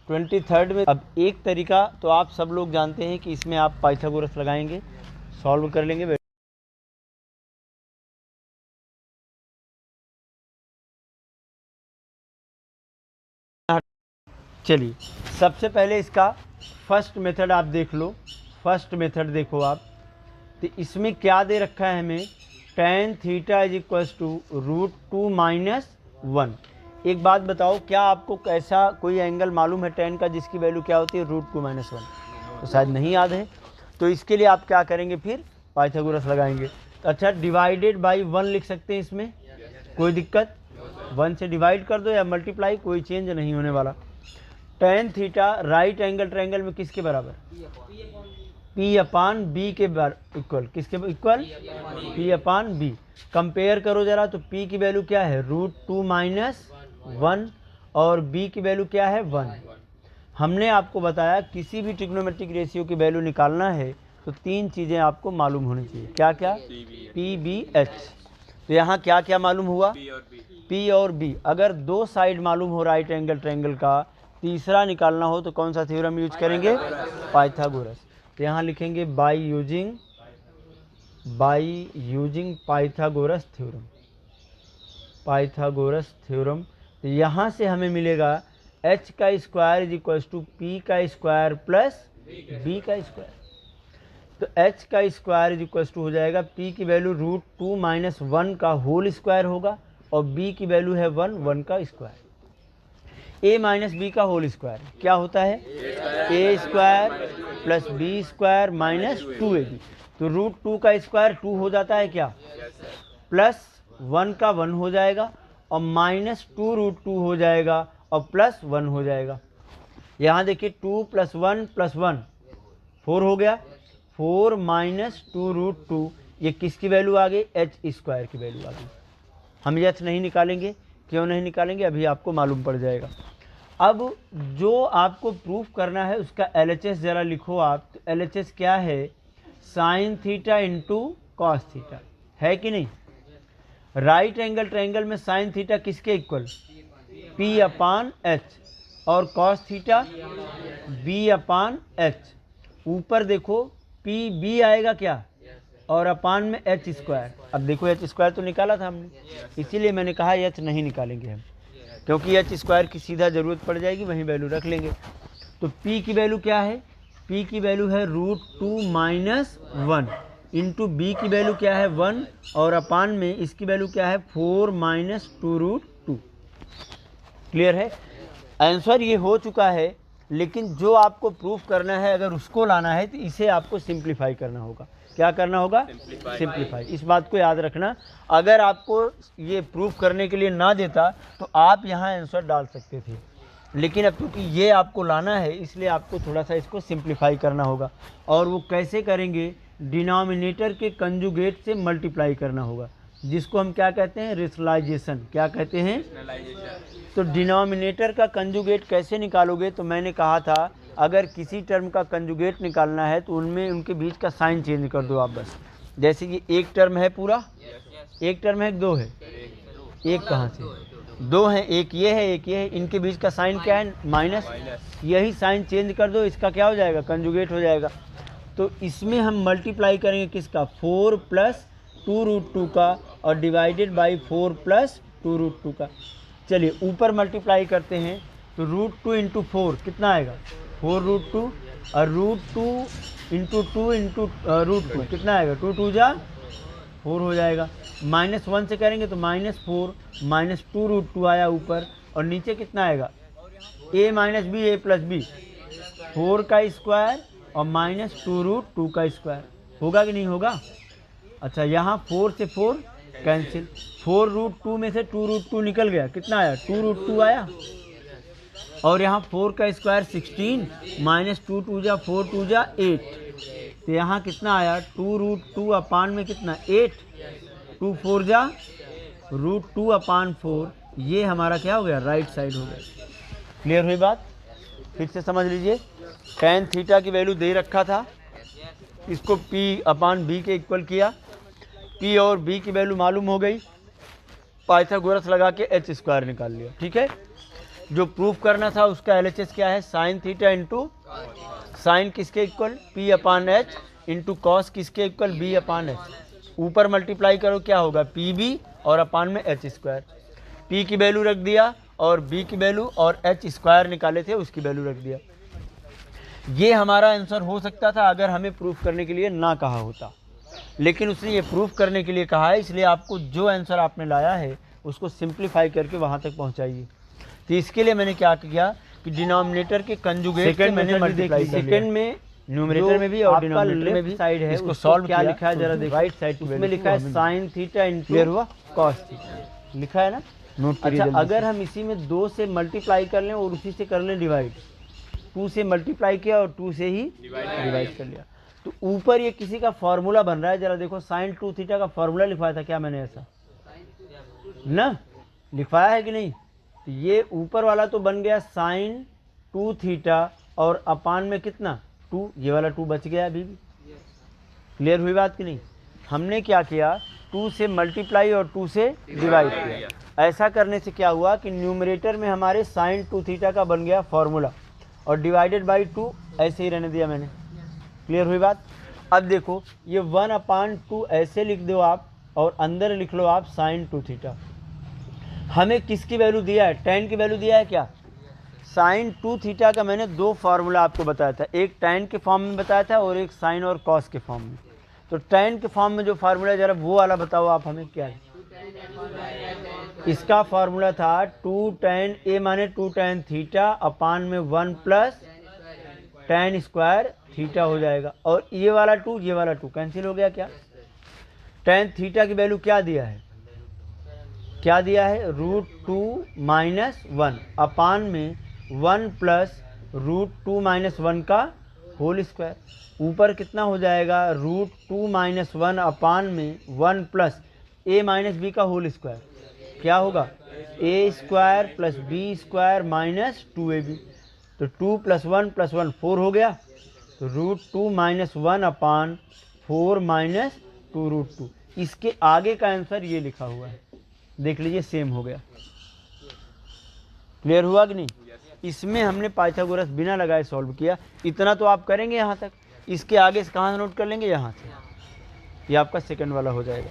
23rd में अब एक तरीका तो आप सब लोग जानते हैं कि इसमें आप पाइथागोरस लगाएंगे, सॉल्व कर लेंगे। चलिए सबसे पहले इसका फर्स्ट मेथड आप देख लो। फर्स्ट मेथड देखो आप, तो इसमें क्या दे रखा है हमें, tan theta is equals to √2 - 1। एक बात बताओ, क्या आपको कैसा कोई एंगल मालूम है tan का जिसकी वैल्यू क्या होती है √2 - 1? तो शायद नहीं याद है। तो इसके लिए आप क्या करेंगे, फिर पाइथागोरस लगाएंगे। तो अच्छा, डिवाइडेड बाई 1 लिख सकते हैं, इसमें कोई दिक्कत, 1 से डिवाइड कर दो या मल्टीप्लाई, कोई चेंज नहीं होने वाला। tan theta right angle triangle में किसके बराबर, P/B के इक्वल, किसके इक्वल, P/B। कंपेयर करो जरा, तो P की वैल्यू क्या है √2 - 1 और B की वैल्यू क्या है 1। हमने आपको बताया किसी भी ट्रिग्नोमेट्रिक रेशियो की वैल्यू निकालना है तो 3 चीज़ें आपको मालूम होनी चाहिए। क्या क्या, P, B, H। तो यहाँ क्या क्या मालूम हुआ, P और B। अगर दो साइड मालूम हो राइट एंगल ट्रायंगल का, तीसरा निकालना हो तो कौन सा थ्योरम यूज करेंगे, पाइथागोरस। तो यहाँ लिखेंगे by using Pythagoras theorem, Pythagoras theorem. तो यहाँ से हमें मिलेगा h का square is equal to P का स्क्वायर प्लस B का स्क्वायर। तो h का स्क्वायर इज इक्वल टू हो जाएगा, P की वैल्यू √2 - 1 का होल स्क्वायर होगा और B की वैल्यू है 1 का स्क्वायर। a माइनस बी का होल स्क्वायर क्या होता है, a square plus b square minus 2ab। तो √2 का स्क्वायर 2 हो जाता है क्या, प्लस 1 का 1 हो जाएगा और माइनस 2 √2 हो जाएगा और प्लस 1 हो जाएगा। यहाँ देखिए 2 + 1 + 1 4 हो गया, 4 माइनस 2 √2, ये किसकी वैल्यू आ गई, h स्क्वायर की वैल्यू आ गई। हम h नहीं निकालेंगे, क्यों नहीं निकालेंगे, अभी आपको मालूम पड़ जाएगा। अब जो आपको प्रूफ करना है उसका LHS ज़रा लिखो आप। तो LHS क्या है, sine theta into cos theta, है कि नहीं। राइट एंगल ट्रायंगल में साइन थीटा किसके इक्वल, P/H और कॉस थीटा B/H। ऊपर देखो PB आएगा क्या, और अपान में h स्क्वायर। अब देखो h स्क्वायर तो निकाला था हमने, इसीलिए मैंने कहा h नहीं निकालेंगे हम, क्योंकि h स्क्वायर की सीधा ज़रूरत पड़ जाएगी, वहीं वैल्यू रख लेंगे। तो p की वैल्यू क्या है, p की वैल्यू है √2 - 1 इंटू b की वैल्यू क्या है 1 और अपान में इसकी वैल्यू क्या है 4 - 2 √2। क्लियर है, आंसर ये हो चुका है। लेकिन जो आपको प्रूफ करना है, अगर उसको लाना है तो इसे आपको सिंप्लीफाई करना होगा। क्या करना होगा, सिंप्लीफाई। इस बात को याद रखना, अगर आपको ये प्रूफ करने के लिए ना देता तो आप यहाँ आंसर डाल सकते थे, लेकिन अब क्योंकि ये आपको लाना है इसलिए आपको थोड़ा सा इसको सिंप्लीफाई करना होगा। और वो कैसे करेंगे, डिनोमिनेटर के कंजुगेट से मल्टीप्लाई करना होगा, जिसको हम क्या कहते हैं, रेशनलाइजेशन। क्या कहते हैं, तो डिनोमिनेटर का कंजुगेट कैसे निकालोगे, तो मैंने कहा था अगर किसी टर्म का कंजुगेट निकालना है तो उनमें उनके बीच का साइन चेंज कर दो आप बस। जैसे कि एक टर्म है पूरा, एक टर्म है, दो है, एक कहाँ से, दो हैं, एक ये है एक ये है, इनके बीच का साइन क्या है, माइनस। यही साइन चेंज कर दो, इसका क्या हो जाएगा, कंजुगेट हो जाएगा। तो इसमें हम मल्टीप्लाई करेंगे किसका, 4 + 2 √2 का और डिवाइडेड बाई 4 + 2 √2 का। चलिए ऊपर मल्टीप्लाई करते हैं, तो √2 × 4 कितना आएगा, 4 √2 और √2 × 2 × √2 कितना आएगा, 2 2 जा 4 हो जाएगा। -1 से करेंगे तो -4 -2 √2 आया ऊपर, और नीचे कितना आएगा, a - b a + b 4 का स्क्वायर और -2 √2 का स्क्वायर। होगा कि नहीं होगा। अच्छा, यहाँ 4 से 4 कैंसिल, 4 √2 में से 2 √2 निकल गया, कितना आया, 2 √2 आया। और यहाँ 4 का स्क्वायर 16 -2 2 जा 4 2 जा 8, तो यहाँ कितना आया, 2 √2 अपान में कितना 8, 2 4 जा √2/4। ये हमारा क्या हो गया, राइट साइड हो गया। क्लियर हुई बात, फिर से समझ लीजिए। tan थीटा की वैल्यू दे रखा था, इसको P/B के इक्वल किया, P और B की वैल्यू मालूम हो गई, पाइथागोरस लगा के h स्क्वायर निकाल लिया। ठीक है, जो प्रूफ करना था उसका LHS क्या है, साइन थीटा इंटू साइन किसके इक्वल, P अपान एच इंटू कॉस किसके इक्वल, B अपान एच। ऊपर मल्टीप्लाई करो क्या होगा, PB और अपान में एच स्क्वायर। P की वैल्यू रख दिया और B की वैल्यू और एच स्क्वायर निकाले थे उसकी वैल्यू रख दिया। ये हमारा आंसर हो सकता था अगर हमें प्रूफ करने के लिए ना कहा होता, लेकिन उसने ये प्रूफ करने के लिए कहा है, इसलिए आपको जो आंसर आपने लाया है उसको सिंप्लीफाई करके वहाँ तक पहुँचाइए। तो इसके लिए मैंने क्या किया कि डिनोमिनेटर के कंजुगेट से मैंने मल्टीप्लाई कर लिया। सेकंड में न्यूमरेटर में भी और डिनोमिनेटर में भी साइड है, इसको सॉल्व क्या लिखा है जरा देखो, राइट साइड में लिखा है साइन थीटा इंटू क्लियर हुआ कॉस थीटा लिखा है ना, नोट करिए। अच्छा, अगर हम इसी में 2 से मल्टीप्लाई कर लें और उसी से कर लें डिवाइड, 2 से मल्टीप्लाई किया और 2 से ही डिवाइड कर लिया, तो ऊपर ये किसी का फॉर्मूला बन रहा है। जरा देखो, साइन 2 थीटा का फॉर्मूला लिखवाया था क्या मैंने, ऐसा ना लिखवाया है कि नहीं। तो ये ऊपर वाला तो बन गया साइन 2 थीटा और अपान में कितना 2, ये वाला 2 बच गया अभी भी। क्लियर हुई बात कि नहीं। हमने क्या किया, 2 से मल्टीप्लाई और 2 से डिवाइड किया। ऐसा करने से क्या हुआ कि न्यूमरेटर में हमारे साइन 2 थीटा का बन गया फॉर्मूला और डिवाइडेड बाई 2 ऐसे ही रहने दिया मैंने। क्लियर हुई बात। अब देखो, ये 1/2 ऐसे लिख दो आप और अंदर लिख लो आप साइन 2 थीटा। हमें किसकी वैल्यू दिया है, tan की वैल्यू दिया है क्या। साइन 2 थीटा का मैंने 2 फार्मूला आपको बताया था, एक tan के फॉर्म में बताया था और एक साइन और कॉस के फॉर्म में। तो tan के फॉर्म में जो फार्मूला जरा वो वाला बताओ आप हमें क्या है। इसका फार्मूला था 2 tan a माने 2 tan थीटा अपान में 1 प्लस tan स्क्वायर थीटा हो जाएगा, और ये वाला 2 ये वाला 2 कैंसिल हो गया। क्या tan थीटा की वैल्यू क्या दिया है, क्या दिया है, √2 - 1 अपान में 1 प्लस √2 - 1 का होल स्क्वायर। ऊपर कितना हो जाएगा, √2 - 1 अपान में 1 प्लस a - b का होल स्क्वायर। क्या होगा, a square plus b square minus 2ab। तो 2 + 1 + 1 4 हो गया। तो √2 - 1 अपान 4 - 2√2। इसके आगे का आंसर ये लिखा हुआ है, देख लीजिए सेम हो गया। क्लियर हुआ कि नहीं। इसमें हमने पाइथागोरस बिना लगाए सॉल्व किया। इतना तो आप करेंगे यहाँ तक, इसके आगे से कहाँ से नोट कर लेंगे, यहाँ से। ये आपका सेकंड वाला हो जाएगा।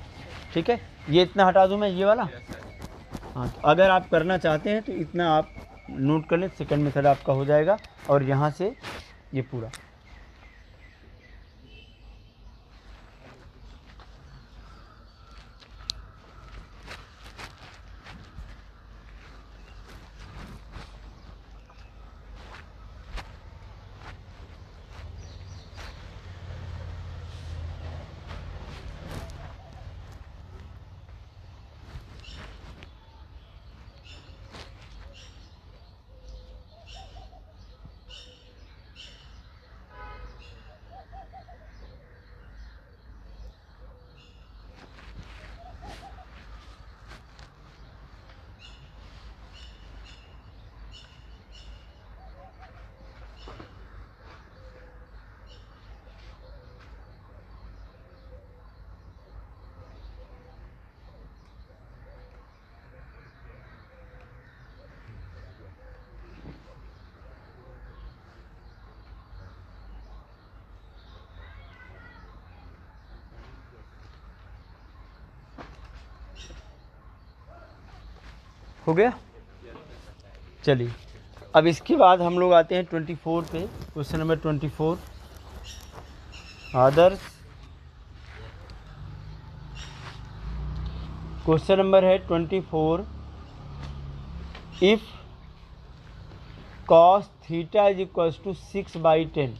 ठीक है, ये इतना हटा दूँ मैं, ये वाला। हाँ, तो अगर आप करना चाहते हैं तो इतना आप नोट कर लें, सेकंड मेथड आपका हो जाएगा। और यहाँ से ये पूरा हो गया। चलिए, अब इसके बाद हम लोग आते हैं 24 पे, क्वेश्चन नंबर 24। आदर्श क्वेश्चन नंबर है 24। If cos theta is equal to 6/10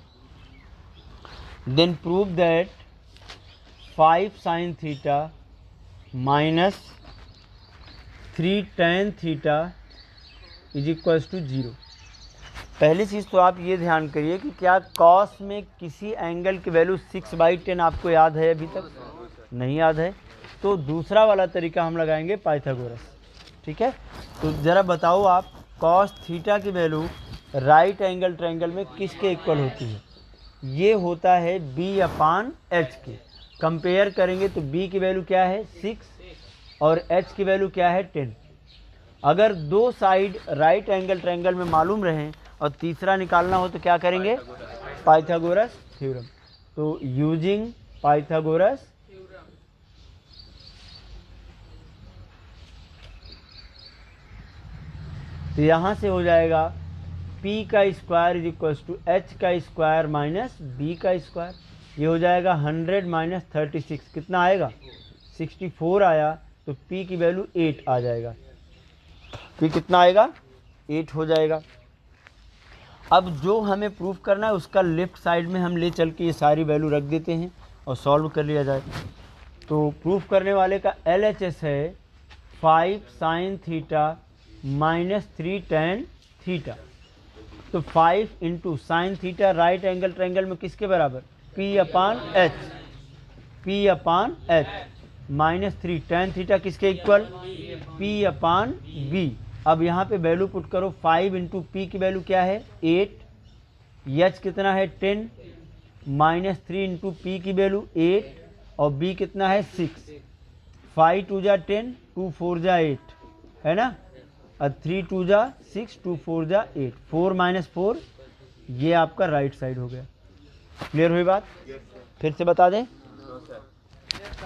then prove that 5 sin theta minus 3 tan theta is equal to 0। पहली चीज़ तो आप ये ध्यान करिए कि क्या कॉस में किसी एंगल की वैल्यू 6/10 आपको याद है, अभी तक नहीं याद है। तो दूसरा वाला तरीका हम लगाएंगे पाइथागोरस। ठीक है, तो ज़रा बताओ आप, कॉस थीटा की वैल्यू राइट एंगल ट्रायंगल में किसके इक्वल होती है। ये होता है B/H के। कंपेयर करेंगे तो B की वैल्यू क्या है 6 और H की वैल्यू क्या है 10। अगर दो साइड राइट एंगल ट्रायंगल में मालूम रहें और तीसरा निकालना हो तो क्या करेंगे? Pythagoras theorem. तो यूजिंग पाइथागोरस तो यहाँ से हो जाएगा p का square is equal to h का स्क्वायर माइनस b का स्क्वायर। ये हो जाएगा 100 माइनस 36, कितना आएगा? 64 आया। तो p की वैल्यू 8 आ जाएगा। p कितना आएगा? 8 हो जाएगा। अब जो हमें प्रूफ करना है उसका लेफ्ट साइड में हम ले चल के ये सारी वैल्यू रख देते हैं और सॉल्व कर लिया जाए। तो प्रूफ करने वाले का LHS है 5 sine theta minus 3 tan theta. तो 5 into sine theta right angle triangle में किसके बराबर? P अपान एच माइनस 3 टेन थीटा किसके इक्वल? P अपान B। अब यहाँ पे वैल्यू पुट करो। 5 इंटू पी की वैल्यू क्या है? 8। एच कितना है? 10 माइनस 3 इंटू पी की वैल्यू 8 और बी कितना है? 6। 5 टू जा 10, 2 4 जा 8 है ना, और 3 2 जा 6, 2 4 जा 8, 4 माइनस 4, ये आपका राइट साइड हो गया। क्लियर हुई बात? फिर से बता दें,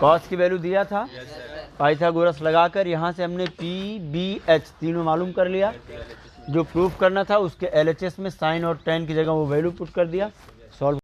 कॉस की वैल्यू दिया था, पाइथागोरस लगाकर यहाँ से हमने P, B, H तीनों मालूम कर लिया। जो प्रूफ करना था उसके LHS में साइन और टेन की जगह वो वैल्यू पुट कर दिया। सॉल्व